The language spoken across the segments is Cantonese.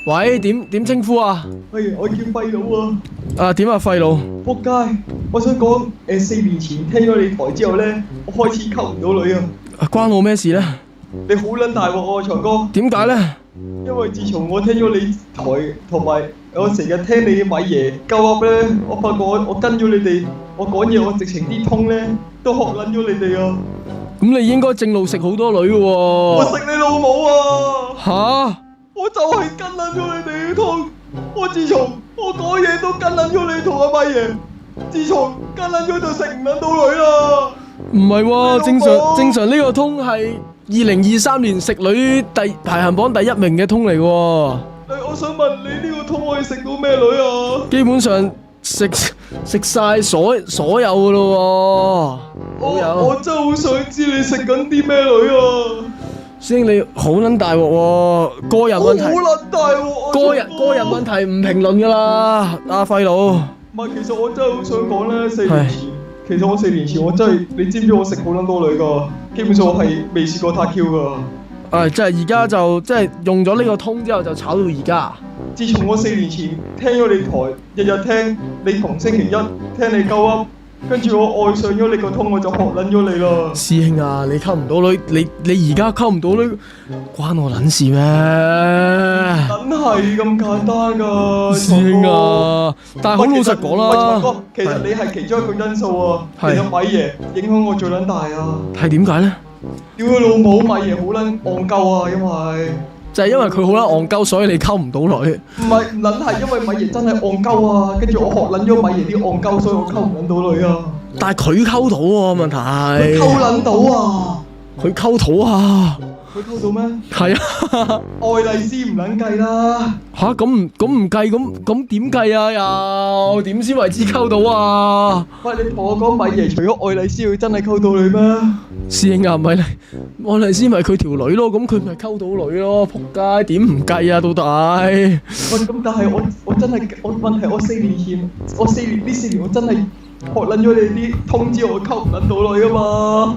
喂，點稱呼啊？我叫廢佬啊！啊，點啊，廢佬？仆街！我想講4年前聽咗你台之後咧，我開始溝唔到女啊！關我咩事咧？你好撚大鑊啊，長哥！點解咧？因為自從我聽咗你台同埋我成日聽你米爺鳩噏咧，我發覺我跟咗你哋，我講嘢我直情啲通咧都學撚咗你哋啊！咁你應該正路食好多女嘅喎。我食你老母啊！吓？我就係跟撚咗你哋啲通，我自從我講嘢都跟撚咗你同阿米爺，自從跟撚咗就食唔撚到女啦。唔係喎，正常呢個通係2023年食女排行榜第1名嘅通嚟嘅喎。我想問你呢個通可以食到咩女啊？基本上食晒所有嘅咯喎。我真係好想知你食緊啲咩女啊！師兄你好撚大鑊喎，個人問題。好撚大鑊！個人問題唔評論㗎啦，阿廢佬。唔係，其實我真係好想講咧，4年前，其實我4年前我真係，你知唔知我食好撚多女㗎？基本上我係未試過撻 Q 㗎。即係而家就即係用咗呢個通之後就炒到而家。自從我4年前聽咗你台，日日聽你逢星期一聽你鳩噏，跟住我愛上咗你個通，我就學撚咗你啦。師兄啊，你溝唔到女，你而家溝唔到女，關我撚事咩？梗係咁簡單㗎，師兄啊，但係好老實講啦，哥，其實你係其中一個因素啊。其實米爺影響我最撚大啊。係點解咧？屌佢老母，米爺好撚戇鳩啊，因為就係因為佢好撚戇鳩，所以你溝唔到女。唔撚係因為米爺真係戇鳩啊，跟住我學撚咗米爺啲戇鳩，所以我溝唔撚到女啊。但係佢溝到喎，問題係。佢溝撚到啊！佢溝到啊！佢溝到咩？係啊！愛麗絲唔撚計啦！吓，咁唔計，咁點計啊？又點先為之溝到啊？喂，你同我講米爺除咗愛麗絲，佢真係溝到女咩？師兄啊，咪愛麗絲咪佢條女咯，咁佢咪溝到女咯？仆街，點唔計啊？到底？喂，咁但係我真係問題，我4年前，呢4年我真係學撚咗你啲通知，我溝唔撚到女啊嘛！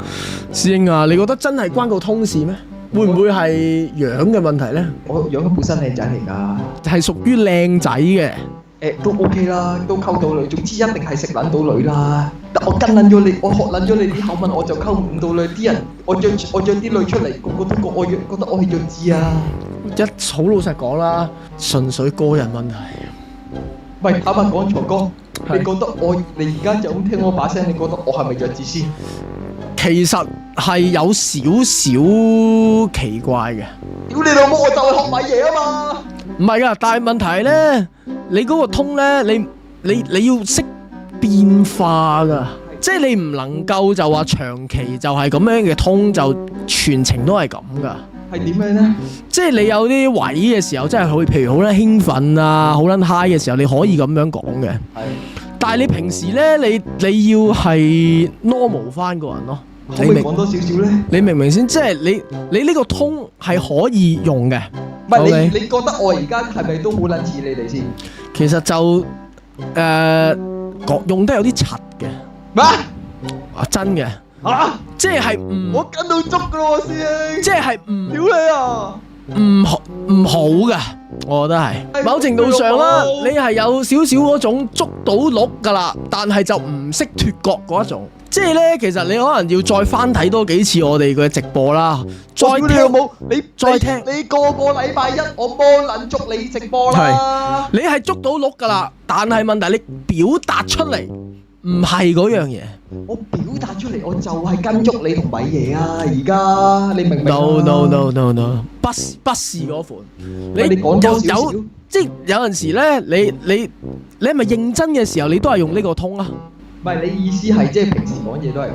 師兄啊，你覺得真係關個通事咩？會唔會係樣嘅問題咧？我樣本身靚仔嚟㗎，係屬於靚仔嘅。都 OK 啦，都溝到女，總之一定係食撚到女啦。但我跟撚咗你，我學撚咗你啲口吻，我就溝唔到女。啲人我約啲女出嚟，個個都覺得我係弱智啊！好老實講啦，純粹個人問題。喂，坦白講，財哥，你覺得你而家就咁聽我把聲，你覺得我係咪弱智先？其實係有少少奇怪嘅。屌你老母，我就係學米嘢啊嘛！唔係㗎，但係問題係咧，你嗰個通咧，你要識變化㗎，即係你唔能夠就話長期就係咁樣嘅通，就全程都係咁㗎。係點樣咧？即係你有啲位嘅時候，真係譬如好撚興奮啊，好撚 high 嘅時候，你可以咁樣講嘅。係。但係你平時咧，你要係 normal 翻個人咯。可唔可以講多少少咧？你明唔明先？即係你呢個通係可以用嘅。唔係你覺得我而家係咪都好撚似你哋先？其實就用得有啲柒嘅。咩？啊，真嘅。嚇！即係我跟到足㗎咯，師兄。即係屌你啊！唔好㗎，我覺得係。某程度上啦，你係有少少嗰種捉到鹿㗎啦，但係就唔識脫角嗰一種。即係咧，其實你可能要再翻睇多幾次我哋嘅直播啦，再聽。你個禮拜一我幫撚捉你直播啦。你係捉到鹿㗎啦，但係問題你表達出嚟唔係嗰樣嘢。我表達出嚟，我就係跟足你同米爺啊！而家你明唔明？No，不是嗰款。你講多少少？即係有陣時咧，你係咪認真嘅時候，你都係用呢個通啊？唔係，你意思係即係平時講嘢都係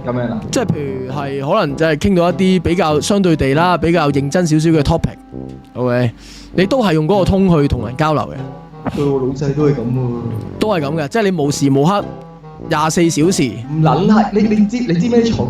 咁樣啦？即係譬如係可能就係傾到一啲比較相對地啦，比較認真少少嘅 topic。OK， 你都係用嗰個通去同人交流嘅。對我老細都係咁喎。都係咁嘅，即係你無時無刻24小時。唔撚係，你知咩？財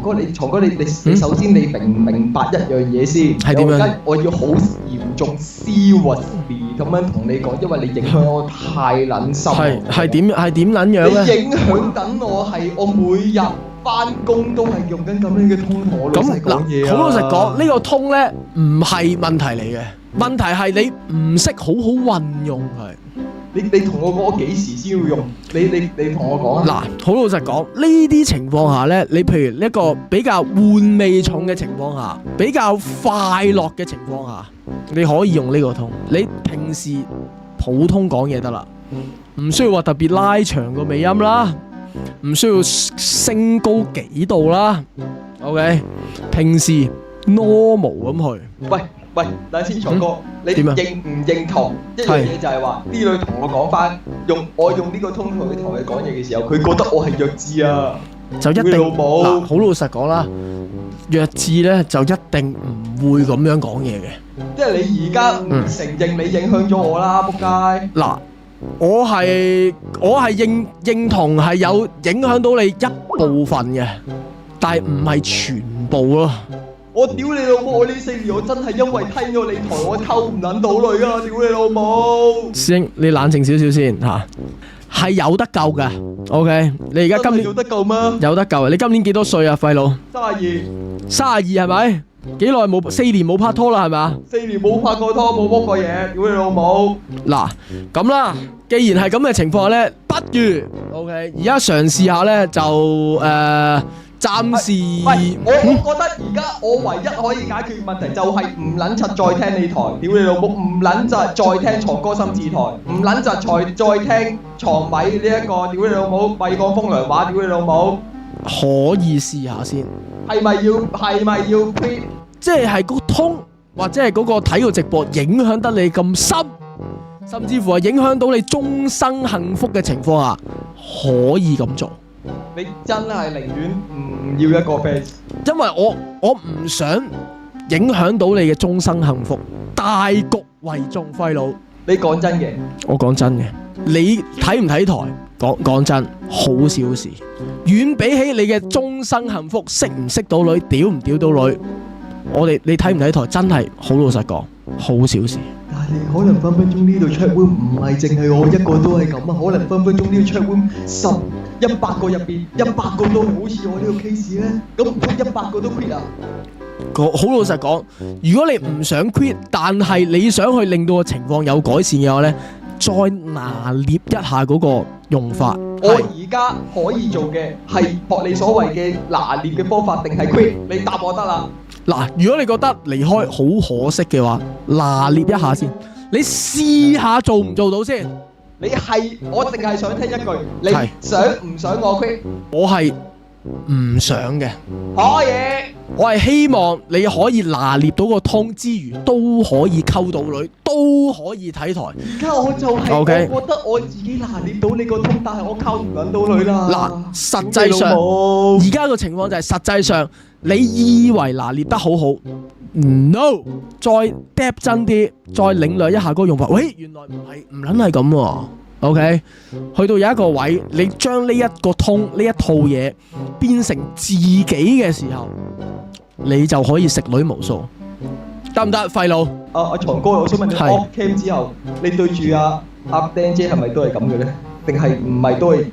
哥，你首先你明白一樣嘢先。係點樣？我要好嚴重 seriously 咁樣同你講，因為你影響我太撚深。係點撚樣咧？你影響緊我係我每日翻工都係用緊咁樣嘅通同我老細講嘢啊！好老實講，呢個通咧唔係問題嚟嘅。問題係你唔識好好運用佢。你同我講我幾時先要用？你同我講啊！嗱，好老實講，呢啲情況下呢，你譬如一個比較玩味重嘅情況下，比較快樂嘅情況下，你可以用呢個通。你平時普通講嘢得啦，唔需要話特別拉長個尾音啦，唔需要升高幾度啦。OK， 平時 normal 咁去。喂，等先，財哥，你點啊認唔認同一樣嘢就係話啲女同我講翻，我用呢個通同佢講嘢嘅時候，佢覺得我係弱智啊！就一定屌你老母嗱，好老實講啦，弱智呢就一定唔會咁樣講嘢嘅。即係你而家唔承認你影響咗我啦，仆街！嗱，我係認同係有影響到你一部分嘅，但係唔係全部咯。我屌你老母！我呢4年我真係因為聽咗你台，我溝唔撚到女啊！屌你老母！師兄，你冷靜少少先嚇，係有得救嘅。OK， 你而家今年有得救咩？有得救啊！你今年幾多歲啊，廢佬32， 32係咪？幾耐冇4年冇拍拖啦，係咪啊？4年冇拍過拖，冇摸過嘢，屌你老母！嗱，咁啦，既然係咁嘅情況下咧，不如 OK， 而家嘗試下咧就暫時。喂，我覺得而家我唯一可以解決問題就係唔撚柒再聽你台，屌你老母！唔撚柒再聽床歌心字台，唔撚柒再聽床米呢一個，屌你老母！咪講風涼話，屌你老母！可以試下先。係咪要 quit？即係個通或者係嗰個睇個直播影響得你咁深，甚至乎係影響到你終生幸福嘅情況下，可以咁做。你真係寧願唔要一個 face，因為我唔想影響到你嘅終生幸福。大局為重，輝佬。你講真嘅，我講真嘅，你睇唔睇台？講真，好小事，遠比起你嘅終生幸福，識唔識到女，屌唔屌到女，你睇唔睇台真係好老實講，好小事。但係可能分分鐘呢度 chat room 唔係淨係我一個都係咁啊，可能分分鐘呢個 chat room 100個入邊100個都係好似我呢個 case 咧，咁唔通100個都 quit 啊？好老實講，如果你唔想 quit，但係你想去令到個情況有改善嘅話呢，再拿捏一下嗰個用法。我而家可以做嘅係學你所謂嘅拿捏嘅方法，定係 quit？你答我得啦。嗱，如果你覺得離開好可惜嘅話，拿捏一下先，你試下做唔做到先。我淨係想聽一句，你想唔想我 quit？我係唔想嘅。可以。我係希望你可以拿捏到個通之餘，都可以溝到女，都可以睇台。而家我就係Okay. 我覺得我自己拿捏到你個通，但係我溝唔撚到女啦。嗱，實際上而家個情況就係實際上，你以為拿捏得好好 ，no， 再 depth 真啲，再領略一下嗰個用法。喂，原來唔撚係咁喎。OK， 去到有一個位，你將呢一個通呢一套嘢變成自己嘅時候，你就可以食女無數，得唔得？廢佬，阿長哥，我想問你 off cam 之後，你對住阿釘姐係咪都係咁嘅咧？定係唔係都係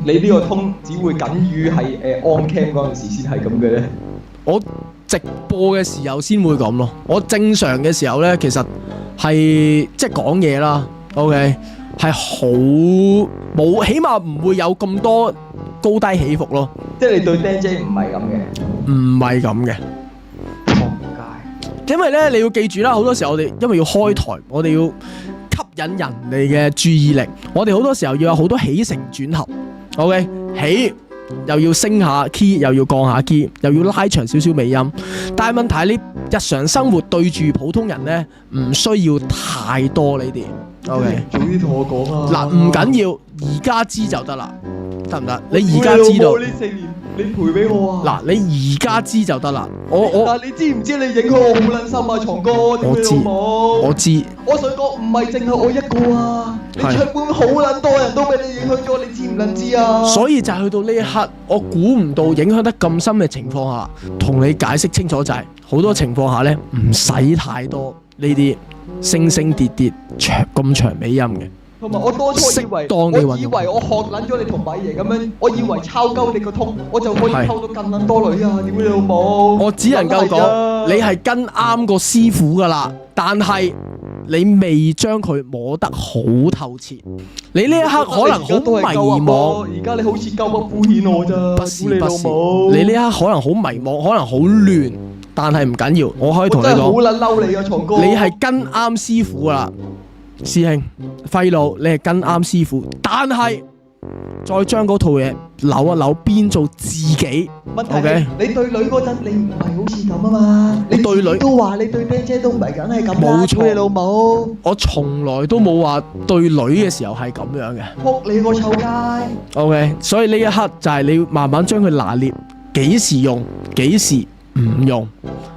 你呢個通只會僅於係on cam 嗰陣時先係咁嘅咧？我直播嘅時候先會咁咯。我正常嘅時候咧，其實係即係講嘢啦。OK。係好冇，起碼唔會有咁多高低起伏咯。即係你對釘姐唔係咁嘅，唔係咁嘅。仆街！因為咧，你要記住啦，好多時候我哋因為要開台，我哋要吸引人哋嘅注意力，我哋好多時候要有好多起承轉合。OK， 起又要升下 key， 又要降下 key， 又要拉長少少尾音。但係問題係你日常生活對住普通人咧，唔需要太多呢啲。OK， 早啲同我講啊！嗱，唔緊要，而家知就得啦，得唔得？你而家知道呢4年你賠俾我啊！嗱，你而家知就得啦。但係你知唔知你影響我好撚心啊，長哥？我知。我想講唔係淨係我一個啊，你出本好撚多人都俾你影響咗，你知唔撚知啊？所以就係去到呢一刻，我估唔到影響得咁深嘅情況下，同你解釋清楚就係、是、好多情況下咧，唔使太多呢啲升升跌跌咁長尾音嘅。同埋我當初以為我學撚咗你同米爺咁樣，我以為抄鳩你個通，我就可以溝到更撚多女啊！點解你老母？我只能夠講你係跟啱個師傅噶啦，但係你未將佢摸得好透徹。你呢一刻可能好迷茫，而家你好似鳩噏敷衍我咋？不是，你呢一刻可能好迷茫，可能好亂，但係唔緊要，我可以同你我真係好講，撚嬲你啊，床哥！你係跟啱師傅啦，師兄廢佬，你係跟啱師傅，但係再將嗰套嘢扭一扭，變做自己。問題 OK 係你對女嗰陣，你唔係好似咁啊嘛？你對女自己都話你對啤姐都唔係梗係咁啦，冇錯屌你老母！我從來都冇話對女嘅時候係咁樣嘅。撲你個臭街！ OK，所以呢一刻就係你要慢慢將佢拿捏，幾時用，幾時唔用，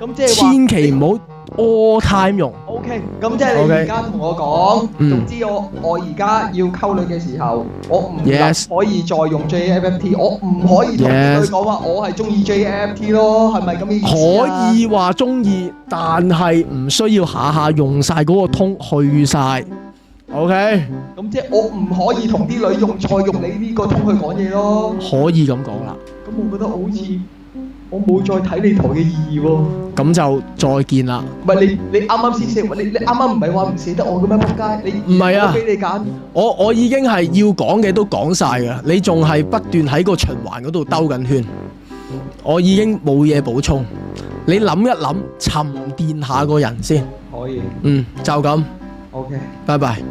咁即係話千祈唔好 all time 用。 OK，咁即係你 OK 而家同我講，嗯總之我而家要溝女嘅時候，我唔 Yes 可以再用 JFT，我唔可以同 Yes 佢講話我係中意 JFT 咯，係咪咁嘅意思啊？可以話中意，但係唔需要下下用晒嗰個通去晒。OK，咁即係我唔可以同啲女再用你呢個通去講嘢咯。可以咁講啦。咁我覺得好似我冇再睇你台嘅意義喎。咁就再見啦。唔係你啱啱先寫，你啱啱唔係話唔捨得我嘅咩？仆街，你唔係啊我俾你揀。我已經係要講嘅都講晒㗎，你仲係不斷喺個循環嗰度兜緊圈。我已經冇嘢補充，你諗一諗，沉澱下個人先。可以就咁， ，OK。拜拜。